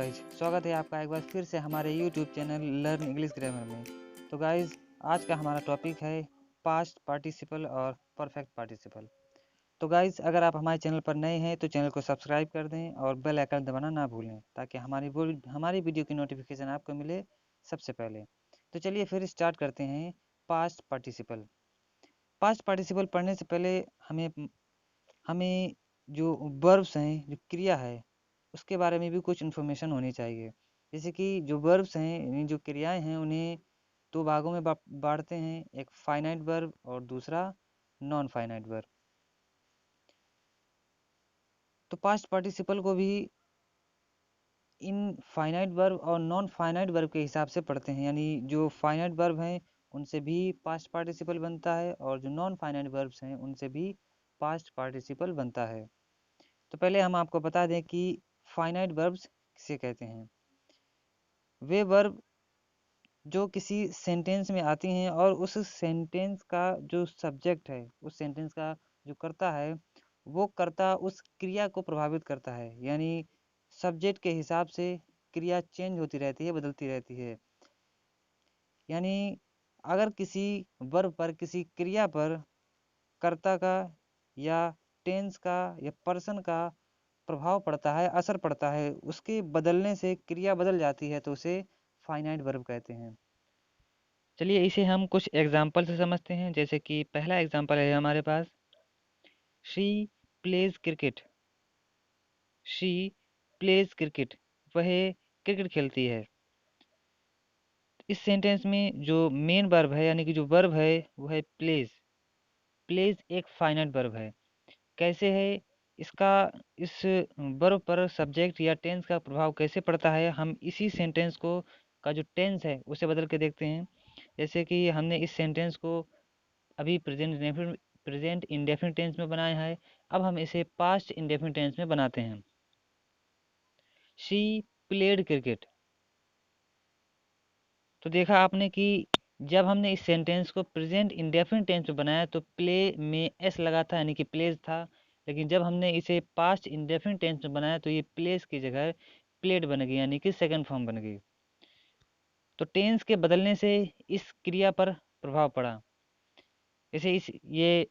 Guys, स्वागत है आपका एक बार फिर से हमारे YouTube channel learn English grammar में। तो गाइज, आज का हमारा टॉपिक है पास्ट पार्टिसिपल और परफेक्ट पार्टिसिपल। तो गाइज, अगर आप हमारे चैनल पर नए हैं तो चैनल को सब्सक्राइब कर दें और बेल आइकन दबाना ना भूलें, ताकि हमारी वीडियो की नोटिफिकेशन आपको मिले सबसे पहले। तो चलिए फिर स्टार्ट करते हैं पास्ट पार्टिसिपल। पास्ट पार्टिसिपल पढ़ने से पहले हमें हमें जो वर्ब्स हैं, जो क्रिया है, उसके बारे में भी कुछ इन्फॉर्मेशन होनी चाहिए। जैसे कि जो वर्ब्स हैं, यानी जो क्रियाएं हैं, उन्हें दो भागों में बांटते हैं, एक फाइनाइट वर्ब और दूसरा नॉन फाइनाइट वर्ब। तो पास्ट पार्टिसिपल को भी इन फाइनाइट वर्ब और नॉन फाइनाइट वर्ब के हिसाब से पढ़ते हैं, यानी जो फाइनाइट वर्ब हैं उनसे भी पास्ट पार्टिसिपल बनता है और जो नॉन फाइनाइट वर्ब्स हैं उनसे भी पास्ट पार्टिसिपल बनता है। तो पहले हम आपको बता दें कि फाइनाइट वर्ब्स किसे कहते हैं। वे वर्ब जो किसी सेंटेंस में आती हैं और उस सेंटेंस का जो सब्जेक्ट है, उस सेंटेंस का जो कर्ता है, वो कर्ता उस क्रिया को प्रभावित करता है, यानी सब्जेक्ट के हिसाब से क्रिया चेंज होती रहती है, बदलती रहती है। यानी अगर किसी वर्ब पर, किसी क्रिया पर कर्ता का या टेंस का या पर्सन का प्रभाव पड़ता है, असर पड़ता है, उसके बदलने से क्रिया बदल जाती है, तो उसे फाइनाइट वर्ब कहते हैं। चलिए इसे हम कुछ एग्जाम्पल से समझते हैं। जैसे कि पहला एग्जाम्पल है हमारे पास, she plays cricket. She plays cricket, वह क्रिकेट खेलती है। इस सेंटेंस में जो मेन वर्ब है, यानी कि जो वर्ब है, वो है प्लेज। प्लेज एक फाइनाइट वर्ब है। कैसे है इसका, इस वर्ब पर सब्जेक्ट या टेंस का प्रभाव कैसे पड़ता है, हम इसी सेंटेंस को का जो टेंस है उसे बदल के देखते हैं। जैसे कि हमने इस सेंटेंस को अभी प्रेजेंट इंडेफिनिट टेंस में बनाया है, अब हम इसे पास्ट इंडेफिनिट टेंस में बनाते हैं। She played cricket. तो देखा आपने कि जब हमने इस सेंटेंस को प्रेजेंट इंडेफिनिट टेंस में बनाया तो प्ले में एस लगा था, यानी कि प्लेज था। लेकिन जब हमने इसे पास्ट इंडेफिनिट टेंस में बनाया तो ये प्लेस की जगह प्लेड बन गई, यानी कि सेकंड फॉर्म बन गई। तो टेंस के बदलने से इस क्रिया पर प्रभाव पड़ा। जैसे इस ये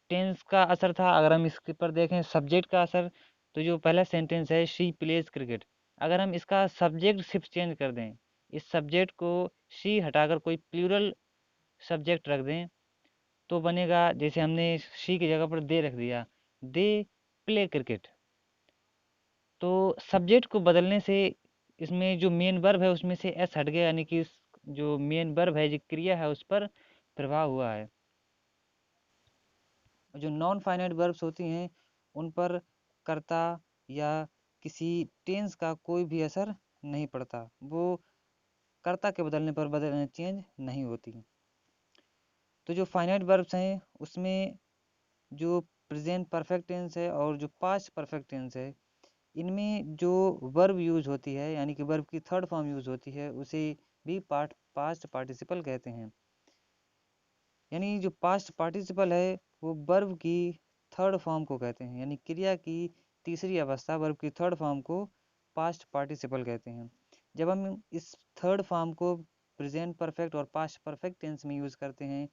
टेंस का असर था। अगर हम इसके पर देखें सब्जेक्ट का असर, तो जो पहला सेंटेंस है शी प्लेज क्रिकेट, अगर हम इसका सब्जेक्ट सिर्फ चेंज कर दें, इस सब्जेक्ट को शी हटाकर कोई प्लूरल सब्जेक्ट रख दें, तो बनेगा, जैसे हमने शी की जगह पर दे रख दिया, दे प्ले क्रिकेट। तो सब्जेक्ट को बदलने से इसमें जो मेन वर्ब है उसमें से एस हट गया, यानी कि जो मेन वर्ब है, जो क्रिया है, उस पर प्रभाव हुआ है। जो नॉन फाइनाइट वर्ब्स होती हैं उन पर कर्ता या किसी टेंस का कोई भी असर नहीं पड़ता, वो कर्ता के बदलने पर चेंज नहीं होती। तो जो फाइनाइट वर्ब्स हैं उसमें जो प्रेजेंट परफेक्ट टेंस है और जो पास्ट परफेक्ट टेंस है, इनमें जो वर्ब यूज होती है, यानी कि वर्ब की थर्ड फॉर्म यूज होती है, उसे भी पास्ट पार्टिसिपल कहते हैं। यानी जो पास्ट पार्टिसिपल है वो वर्ब की थर्ड फॉर्म को कहते हैं, यानी क्रिया की तीसरी अवस्था, वर्ब की थर्ड फॉर्म को पास्ट पार्टिसिपल कहते हैं। जब हम इस थर्ड फॉर्म को प्रेजेंट परफेक्ट और पास्ट परफेक्ट टेंस में यूज़ करते हैं,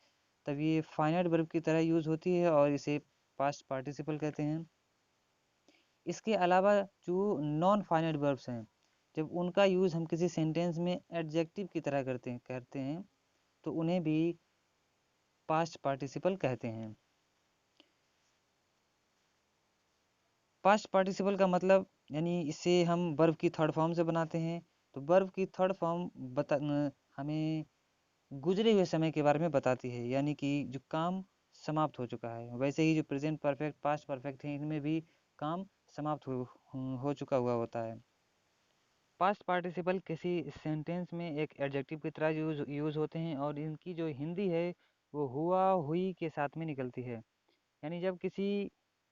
तब ये फाइनाइट वर्ब की तरह यूज़ होती है और इसे पास्ट पार्टिसिपल कहते हैं। इसके अलावा जो नॉन फाइनाइट वर्ब्स हैं, जब उनका यूज़ हम किसी सेंटेंस में एडजेक्टिव की तरह करते हैं, तो उन्हें भी पास्ट पार्टिसिपल कहते हैं। पास्ट पार्टिसिपल का मतलब, यानी इसे हम वर्ब की थर्ड फॉर्म से बनाते हैं। तो वर्ब की थर्ड फॉर्म हमें गुजरे हुए समय के बारे में बताती है, यानी कि जो काम समाप्त हो चुका है। वैसे ही जो प्रेजेंट परफेक्ट, पास्ट परफेक्ट है, इनमें भी काम समाप्त हो चुका हुआ होता है। पास्ट पार्टिसिपल किसी सेंटेंस में एक एडजेक्टिव की तरह यूज होते हैं और इनकी जो हिंदी है वो हुआ हुई के साथ में निकलती है। यानी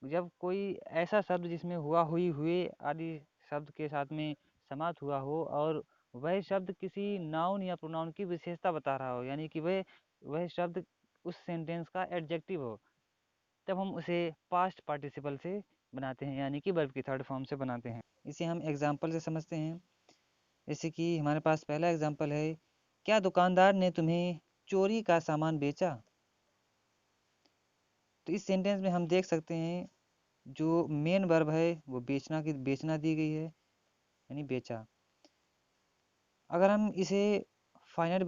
जब कोई ऐसा शब्द जिसमें हुआ हुई हुए आदि शब्द के साथ में समाप्त हुआ हो और वह शब्द किसी नाउन या प्रोनाउन की विशेषता बता रहा हो, यानी कि वह शब्द उस सेंटेंस का एडजेक्टिव हो, तब हम उसे पास्ट पार्टिसिपल से बनाते हैं, यानी कि वर्ब की थर्ड फॉर्म से बनाते हैं। इसे हम एग्जाम्पल से समझते हैं। जैसे कि हमारे पास पहला एग्जाम्पल है, क्या दुकानदार ने तुम्हें चोरी का सामान बेचा। तो इस सेंटेंस में हम देख सकते हैं जो मेन वर्ब है वो बेचना दी गई है, यानी बेचा। अगर हम इसे फाइनाइट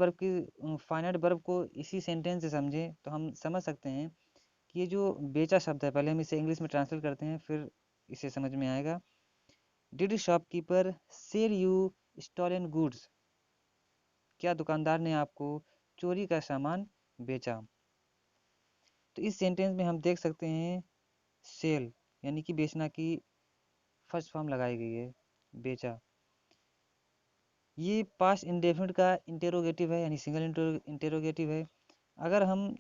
वर्ब को इसी सेंटेंस से समझें तो हम समझ सकते हैं कि ये जो बेचा शब्द है, पहले हम इसे इंग्लिश में ट्रांसलेट करते हैं फिर इसे समझ में आएगा। Did shopkeeper sell you stolen goods, क्या दुकानदार ने आपको चोरी का सामान बेचा। तो इस सेंटेंस में हम देख सकते हैं सेल यानी कि बेचना की फर्स्ट फॉर्म लगाई गई है, बेचा। ये पास्ट इंडेफिनिट का इंटेरोगेटिव है, यानी सिंगल इंटेरोगेटिव है। अगर हम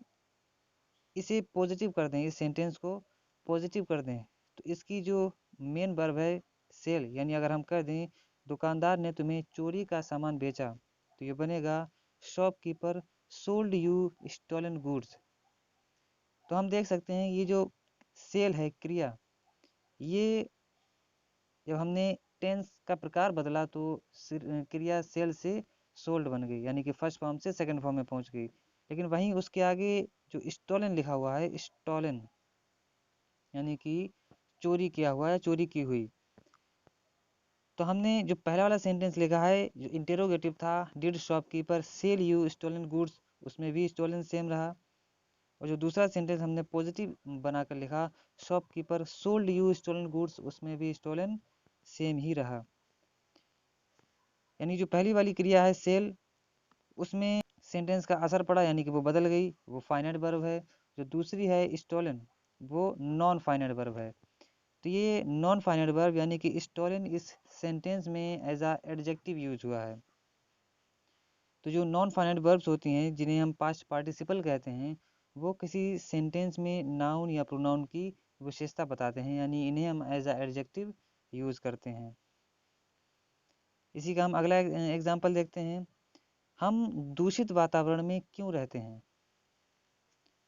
इसे पॉजिटिव कर दें, इस सेंटेंस को पॉजिटिव कर दें, तो इसकी जो मेन वर्ब है सेल, यानी अगर हम कर दें दुकानदार ने तुम्हें चोरी का सामान बेचा, तो ये बनेगा shopkeeper sold you stolen goods. तो हम देख सकते हैं ये जो सेल है क्रिया, ये जब हमने टेंस का प्रकार बदला तो क्रिया सेल से सोल्ड बन गई, यानी कि फर्स्ट फॉर्म से सेकंड फॉर्म में पहुंच गई। लेकिन वहीं उसके आगे जो स्टॉलन लिखा हुआ है, स्टॉलन यानी कि चोरी किया हुआ है, चोरी की हुई। तो हमने जो पहला वाला सेंटेंस लिखा है जो इंटेरोगेटिव था, did shopkeeper sell you stolen goods, उसमें भी स्टोलन सेम रहा। और जो दूसरा सेंटेंस हमने पॉजिटिव बनाकर लिखा, shopkeeper sold you stolen goods, उसमें भी स्टोलन सेम ही रहा। यानी जो पहली वाली क्रिया है सेल, उसमें सेंटेंस का असर पड़ा, यानी कि वो बदल गई, वो फाइनाइट वर्ब है। जो दूसरी है स्टोलन, वो नॉन फाइनाइट वर्ब है। तो ये नॉन फाइनाइट वर्ब यानी कि स्टोलन इस सेंटेंस में एज अ एडजेक्टिव यूज हुआ है। तो जो नॉन फाइनाइट वर्ब्स होती हैं जिन्हें हम पास्ट पार्टिसिपल कहते हैं, वो किसी सेंटेंस में नाउन या प्रोनाउन की विशेषता बताते हैं, यानी इन्हें हम एज अ एडजेक्टिव यूज करते हैं। इसी का हम अगला एग्जाम्पल देखते हैं, हम दूषित वातावरण में क्यों रहते हैं।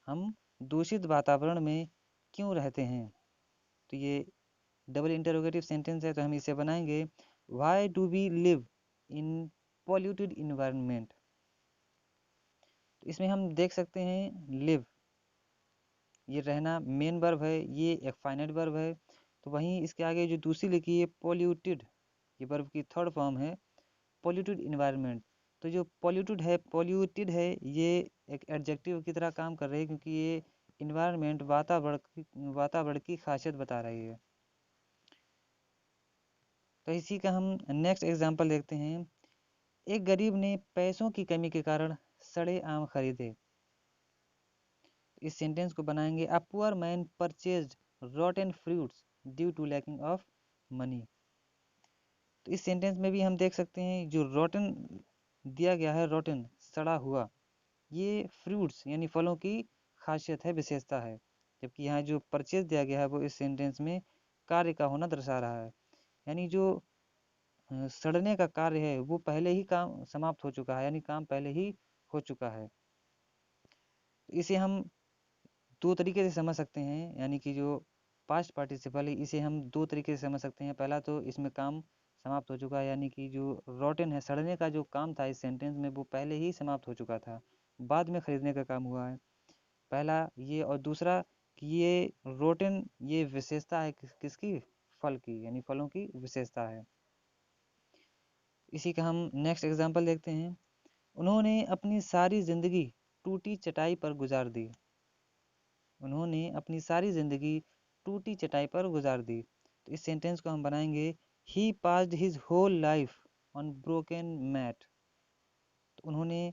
हम दूषित वातावरण में क्यों रहते हैं, तो ये डबल इंटरोगेटिव सेंटेंस है, तो हम इसे बनाएंगे, why do we live in polluted environment. इसमें हम देख सकते हैं लिव, ये रहना मेन वर्ब है, ये एक फाइनाइट वर्ब है। तो वहीं इसके आगे जो दूसरी लिखी है पॉल्यूटेड, ये वर्ब की थर्ड फॉर्म है, पॉल्यूटेड इन्वायरमेंट। तो जो पॉल्यूटेड है, ये एक एडजेक्टिव की तरह काम कर रही है, क्योंकि ये इन्वायरमेंट वातावरण की खासियत बता रही है। तो इसी का हम नेक्स्ट एग्जाम्पल देखते हैं, एक गरीब ने पैसों की कमी के कारण सड़े आम खरीदे। इस सेंटेंस को बनाएंगे, a poor man purchased rotten fruits due to lacking of money. तो इस सेंटेंस में भी हम देख सकते हैं जो रॉटन दिया गया है, रॉटन सड़ा हुआ, ये फ्रूट्स यानी फलों की खासियत है, विशेषता है। जबकि यहाँ जो परचेज दिया गया है वो इस सेंटेंस में कार्य का होना दर्शा रहा है, यानी जो सड़ने का कार्य है वो पहले ही काम समाप्त हो चुका है, यानी काम पहले ही हो चुका है। इसे हम दो तरीके से समझ सकते हैं, यानी कि जो पास्ट पार्टिसिपल है इसे हम दो तरीके से समझ सकते हैं। पहला तो इसमें काम समाप्त हो चुका है, यानी कि जो रॉटन है, सड़ने का जो काम था इस सेंटेंस में वो पहले ही समाप्त हो चुका था, बाद में खरीदने का काम हुआ है, पहला ये। और दूसरा कि ये रोटन, ये विशेषता है किसकी, फल की, यानी फलों की विशेषता है। इसी का हम नेक्स्ट एग्जांपल देखते हैं, उन्होंने अपनी सारी जिंदगी टूटी चटाई पर गुजार दी। उन्होंने अपनी सारी जिंदगी टूटी चटाई पर गुजार दी। तो इस सेंटेंस को हम बनाएंगे, he passed his whole life on broken mat. तो उन्होंने,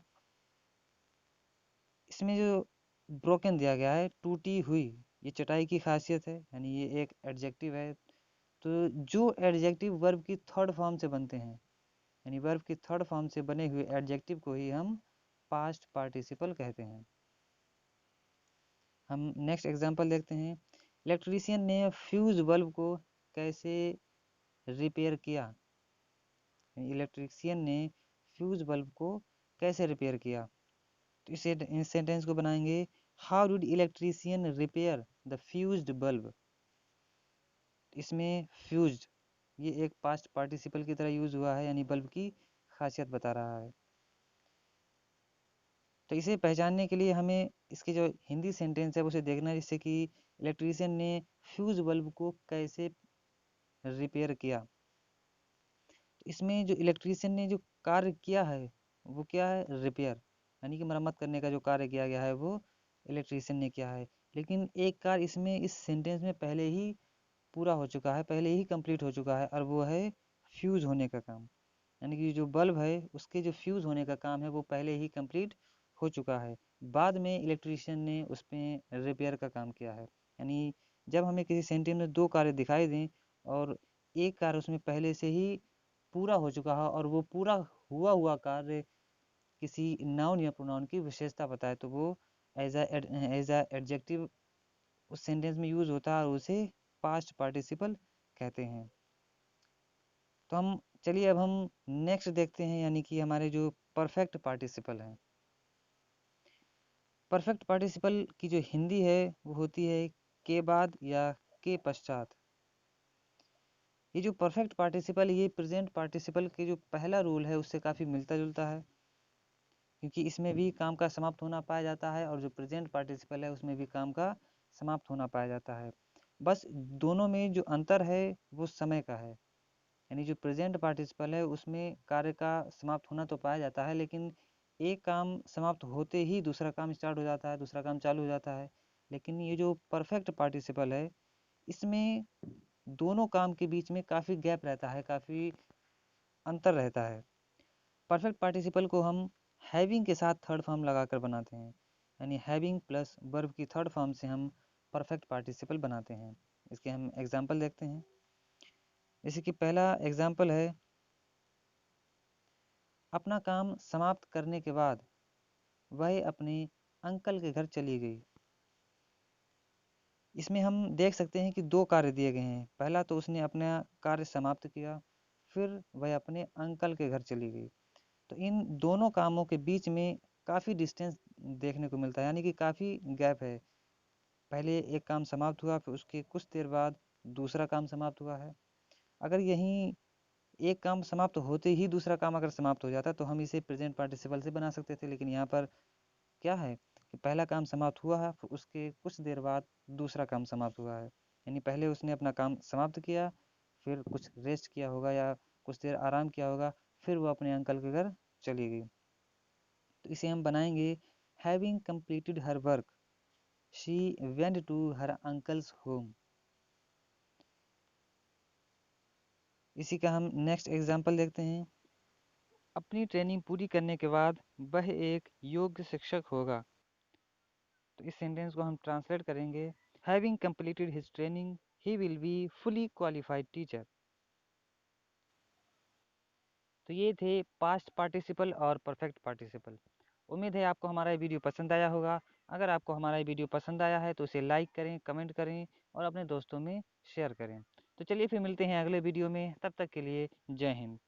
इसमें जो ब्रोकन दिया गया है, टूटी हुई, ये चटाई की खासियत है, यानी ये एक एडजेक्टिव है। तो जो एडजेक्टिव वर्ब की थर्ड फॉर्म से बनते हैं, यानी वर्ब की थर्ड फॉर्म से बने हुए एडजेक्टिव को ही हम पास्ट पार्टिसिपल कहते हैं। हम नेक्स्ट एग्जांपल देखते हैं, इलेक्ट्रीशियन ने फ्यूज बल्ब को कैसे रिपेयर किया। इलेक्ट्रीशियन ने फ्यूज बल्ब को कैसे रिपेयर किया। तो इस सेंटेंस को बनाएंगे, how did electrician repair the fused bulb. इसमें फ्यूज्ड ये एक पास्ट पार्टिसिपल की तरह यूज हुआ है, यानी बल्ब की खासियत बता रहा है। तो इसे पहचानने के लिए हमें इसके जो हिंदी सेंटेंस है उसे देखना है, जिससे कि इलेक्ट्रीशियन ने फ्यूज बल्ब को कैसे रिपेयर किया। तो इसमें जो इलेक्ट्रीशियन ने जो कार्य किया है वो क्या है, रिपेयर, यानी कि मरम्मत करने का जो कार्य किया गया है वो इलेक्ट्रीशियन ने किया है। लेकिन एक कार्य इसमें इस सेंटेंस में पहले ही पूरा हो चुका है, पहले ही कंप्लीट हो चुका है, और वो है फ्यूज होने का काम। यानी कि जो बल्ब है उसके जो फ्यूज होने का काम है वो पहले ही कंप्लीट हो चुका है। बाद में इलेक्ट्रीशियन ने उस पर रिपेयर का काम किया है। यानी जब हमें किसी सेंटेंस में दो कार्य दिखाई दें और एक कार्य उसमें पहले से ही पूरा हो चुका है और वो पूरा हुआ हुआ कार्य किसी नाउन या प्रोनाउन की विशेषता बताए, तो वो एज अ एडजेक्टिव उस सेंटेंस में यूज होता है और उसे पास्ट पार्टिसिपल कहते हैं। तो हम चलिए अब हम नेक्स्ट देखते हैं, यानी कि हमारे जो परफेक्ट पार्टिसिपल हैं। परफेक्ट पार्टिसिपल की जो हिंदी है वो होती है के बाद या के पश्चात। ये जो परफेक्ट पार्टिसिपल, ये प्रेजेंट पार्टिसिपल के जो पहला रूल है उससे काफ़ी मिलता जुलता है, क्योंकि इसमें भी काम का समाप्त होना पाया जाता है और जो प्रेजेंट पार्टिसिपल है उसमें भी काम का समाप्त होना पाया जाता है। बस दोनों में जो अंतर है वो समय का है। यानी जो प्रेजेंट पार्टिसिपल है उसमें कार्य का समाप्त होना तो पाया जाता है, लेकिन एक काम समाप्त होते ही दूसरा काम स्टार्ट हो जाता है, दूसरा काम चालू हो जाता है। लेकिन ये जो परफेक्ट पार्टिसिपल है इसमें दोनों काम के बीच में काफ़ी गैप रहता है, काफ़ी अंतर रहता है। परफेक्ट पार्टिसिपल को हम हैविंग के साथ थर्ड फॉर्म लगाकर बनाते हैं, यानी हैविंग प्लस वर्ब की थर्ड फॉर्म से हम परफेक्ट पार्टिसिपल बनाते हैं। इसके हम एग्जाम्पल देखते हैं। जैसे कि पहला एग्जाम्पल है, अपना काम समाप्त करने के बाद वह अपने अंकल के घर चली गई। इसमें हम देख सकते हैं कि दो कार्य दिए गए हैं। पहला तो उसने अपना कार्य समाप्त किया, फिर वह अपने अंकल के घर चली गई। तो इन दोनों कामों के बीच में काफ़ी डिस्टेंस देखने को मिलता है, यानी कि काफ़ी गैप है। पहले एक काम समाप्त हुआ, फिर उसके कुछ देर बाद दूसरा काम समाप्त हुआ है। अगर यहीं एक काम समाप्त होते ही दूसरा काम अगर समाप्त हो जाता तो हम इसे प्रेजेंट पार्टिसिपल से बना सकते थे, लेकिन यहाँ पर क्या है कि पहला काम समाप्त हुआ है, फिर उसके कुछ देर बाद दूसरा काम समाप्त हुआ है। यानी पहले उसने अपना काम समाप्त किया, फिर कुछ रेस्ट किया होगा या कुछ देर आराम किया होगा, फिर वो अपने अंकल के घर चली गई। तो इसे हम बनाएंगे, having completed her work she went to her uncle's home. इसी का हम नेक्स्ट एग्जाम्पल देखते हैं। अपनी ट्रेनिंग पूरी करने के बाद वह एक योग्य शिक्षक होगा। तो इस सेंटेंस को हम ट्रांसलेट करेंगे, having completed his training he will be fully qualified teacher. तो ये थे पास्ट पार्टिसिपल और परफेक्ट पार्टिसिपल। उम्मीद है आपको हमारा ये वीडियो पसंद आया होगा। अगर आपको हमारा ये वीडियो पसंद आया है तो इसे लाइक करें, कमेंट करें और अपने दोस्तों में शेयर करें। तो चलिए फिर मिलते हैं अगले वीडियो में, तब तक के लिए जय हिंद।